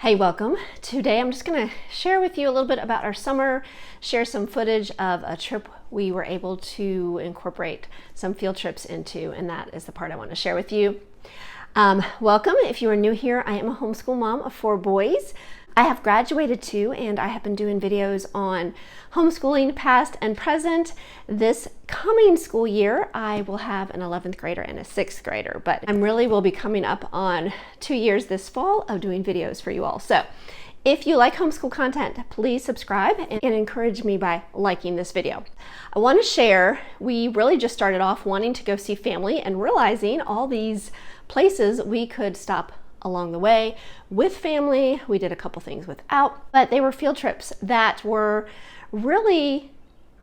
Hey, welcome. Today I'm just going to share with you a little bit about our summer, share some footage of a trip we were able to incorporate some field trips into, and that is the part I want to share with you. Welcome. If you are new here, I am a homeschool mom of 4 boys. I have graduated too, and I have been doing videos on homeschooling past and present. This coming school year, I will have an 11th grader and a 6th grader, but I really will be coming up on 2 years this fall of doing videos for you all. So if you like homeschool content, please subscribe and encourage me by liking this video. I want to share, we really just started off wanting to go see family and realizing all these places we could stop along the way with family. We did a couple things without, but they were field trips that were really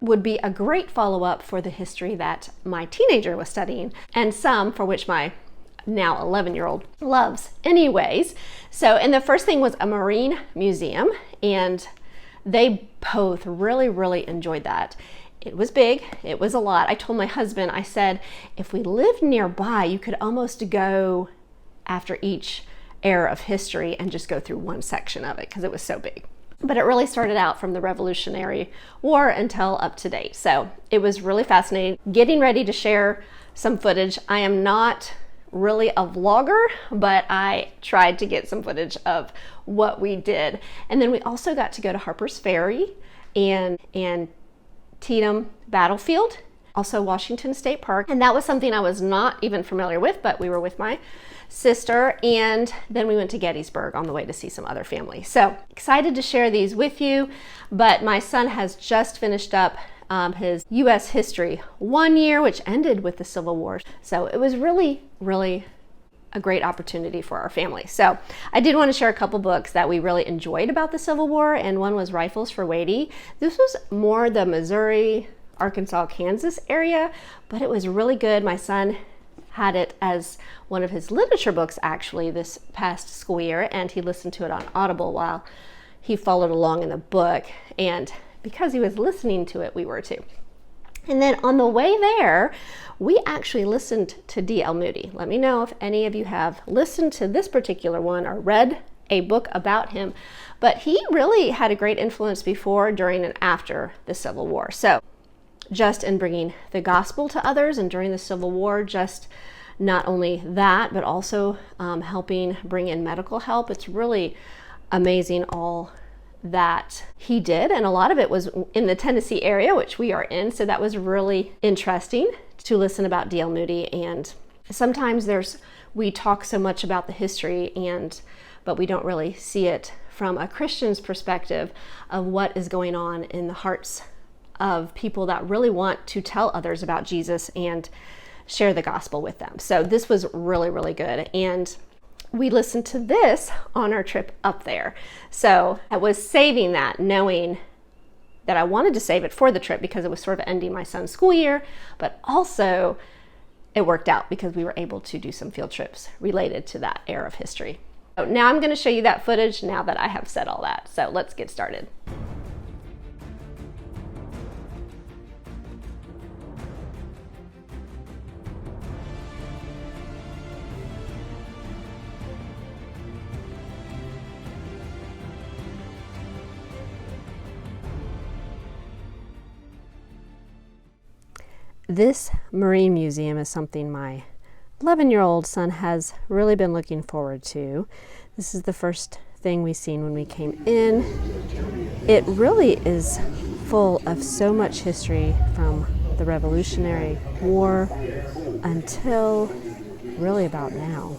would be a great follow-up for the history that my teenager was studying, and some for which my now 11-year-old loves anyways. And the first thing was a marine museum, and they both really enjoyed that. It was big, it was a lot. I told my husband, I said, if we lived nearby, you could almost go after each era of history and just go through one section of it because it was so big. But it really started out from the Revolutionary War until up to date. So it was really fascinating. Getting ready to share some footage. I am not really a vlogger, but I tried to get some footage of what we did. And then we also got to go to Harpers Ferry and Antietam battlefield, also Washington State Park. And that was something I was not even familiar with, but we were with my sister, and then we went to Gettysburg on the way to see some other family. So excited to share these with you, but my son has just finished up his U.S. history 1 year, which ended with the Civil War. So it was really a great opportunity for our family. So I did want to share a couple books that we really enjoyed about the Civil War, and one was Rifles for Wadey. This was more the Missouri, Arkansas, Kansas area, but it was really good. My son had it as one of his literature books actually this past school year, and he listened to it on Audible while he followed along in the book, and because he was listening to it, we were too. And then on the way there, we actually listened to D.L. Moody. Let me know if any of you have listened to this particular one or read a book about him, but he really had a great influence before, during, and after the Civil War. So just in bringing the gospel to others, and during the Civil War, just not only that, but also helping bring in medical help. It's really amazing all that he did, and a lot of it was in the Tennessee area, which we are in, so that was really interesting to listen about D.L. Moody. And sometimes we talk so much about the history, but we don't really see it from a Christian's perspective of what is going on in the hearts of people that really want to tell others about Jesus and share the gospel with them. So this was really good, and we listened to this on our trip up there. So I was saving that, knowing that I wanted to save it for the trip because it was sort of ending my son's school year, but also it worked out because we were able to do some field trips related to that era of history. So now I'm going to show you that footage now that I have said all that. So let's get started. This Marine Museum is something my 11-year-old son has really been looking forward to. This is the first thing we seen when we came in. It really is full of so much history from the Revolutionary War until really about now.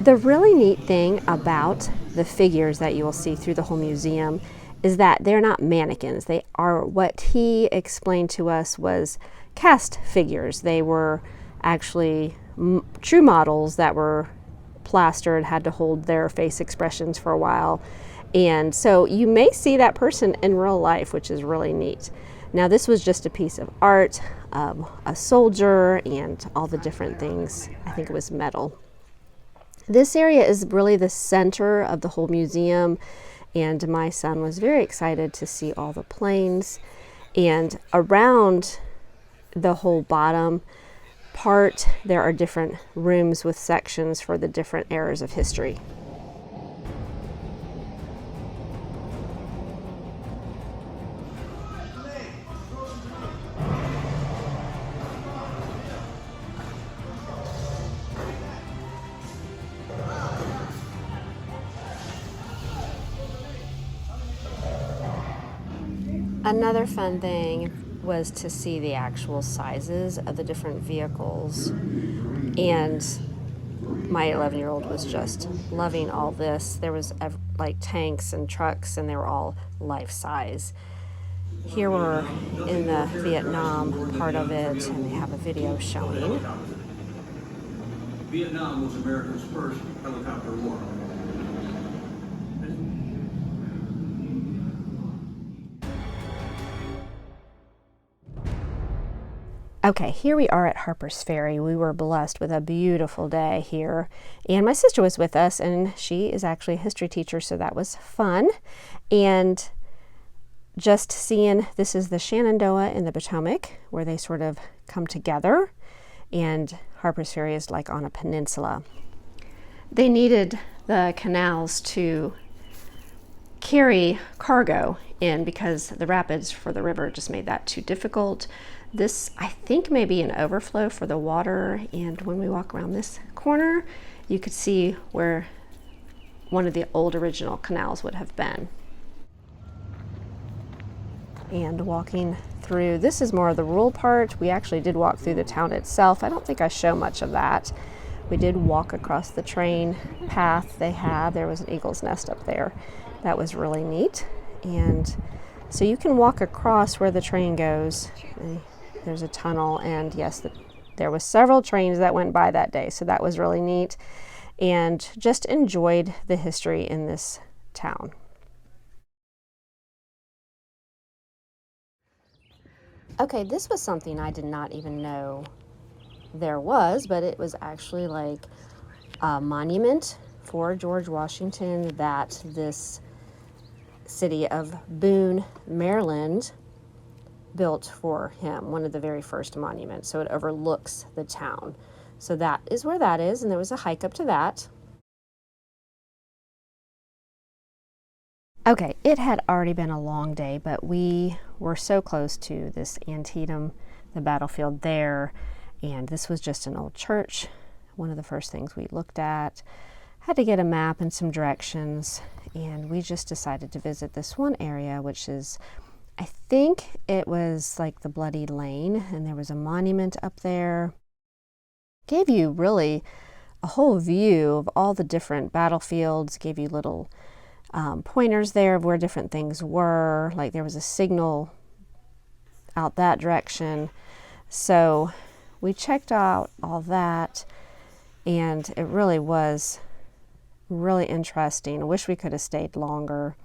The really neat thing about the figures that you will see through the whole museum is that they're not mannequins. They are, what he explained to us, was cast figures. They were actually true models that were plastered, had to hold their face expressions for a while. And so you may see that person in real life, which is really neat. Now this was just a piece of art of a soldier and all the different things. I think it was metal. This area is really the center of the whole museum, and my son was very excited to see all the planes. And around the whole bottom part, there are different rooms with sections for the different eras of history. Another fun thing was to see the actual sizes of the different vehicles, and my 11-year-old was just loving all this. There was like tanks and trucks, and they were all life size. Here we're in the Vietnam part of it, and they have a video showing. Vietnam was America's first helicopter war. Okay, here we are at Harpers Ferry. We were blessed with a beautiful day here, and my sister was with us, and she is actually a history teacher, so that was fun. And just seeing, this is the Shenandoah and the Potomac, where they sort of come together, and Harpers Ferry is like on a peninsula. They needed the canals to carry cargo in because the rapids for the river just made that too difficult. This, I think, may be an overflow for the water, and when we walk around this corner, you could see where one of the old original canals would have been. And walking through, this is more of the rural part. We actually did walk through the town itself. I don't think I show much of that. We did walk across the train path they have. There was an eagle's nest up there. That was really neat. And so you can walk across where the train goes. There's a tunnel, and yes, there was several trains that went by that day, so that was really neat, and just enjoyed the history in this town. Okay, this was something I did not even know there was, but it was actually like a monument for George Washington that this city of Boone, Maryland, built for him, one of the very first monuments, so it overlooks the town. So that is where that is, and there was a hike up to that. Okay, it had already been a long day, but we were so close to this Antietam, the battlefield there, and this was just an old church. One of the first things we looked at. Had to get a map and some directions, and we just decided to visit this one area, which is, I think it was like the Bloody Lane, and there was a monument up there. Gave you really a whole view of all the different battlefields, gave you little pointers there of where different things were, like there was a signal out that direction. So we checked out all that, and it really was really interesting. I wish we could have stayed longer.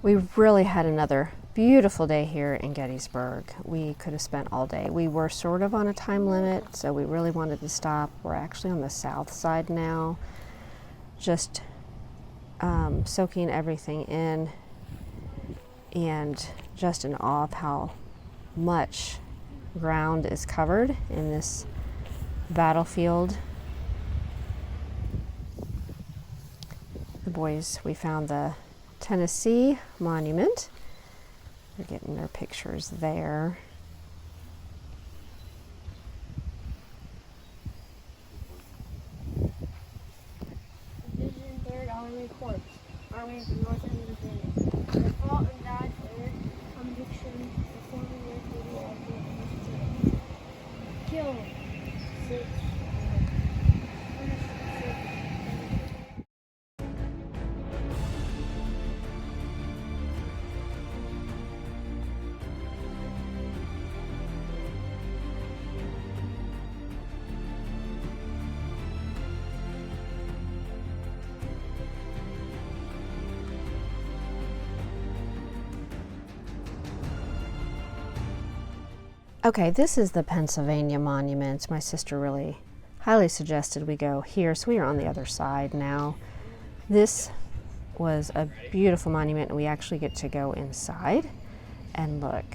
We really had another beautiful day here in Gettysburg. We could have spent all day. We were sort of on a time limit, so we really wanted to stop. We're actually on the south side now, just soaking everything in, and just in awe of how much ground is covered in this battlefield. The boys, we found the Tennessee monument. They're getting their pictures there. Division 3rd Army Corps, Army of the Northern Virginia. They fought and died for their conviction, performing their duty as witnesses to kill 6 Okay, this is the Pennsylvania Monument. My sister really highly suggested we go here, so we are on the other side now. This was a beautiful monument, and we actually get to go inside and look.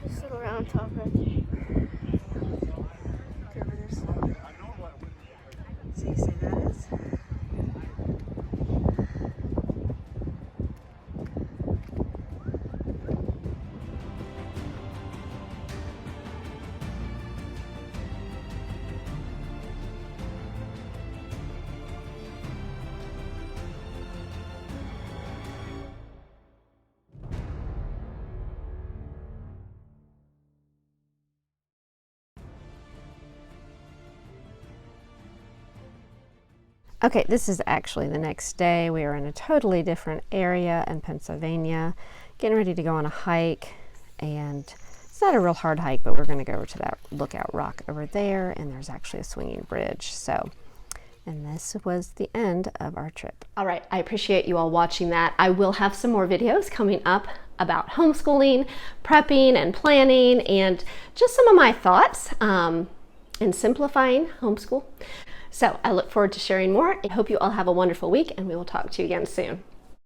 This little round top right there. So you say that is? Okay, this is actually the next day. We are in a totally different area in Pennsylvania, getting ready to go on a hike, and it's not a real hard hike, but we're going to go over to that lookout rock over there, and there's actually a swinging bridge. And this was the end of our trip. All right, I appreciate you all watching that. I will have some more videos coming up about homeschooling, prepping, and planning, and just some of my thoughts in simplifying homeschool. So I look forward to sharing more. I hope you all have a wonderful week, and we will talk to you again soon.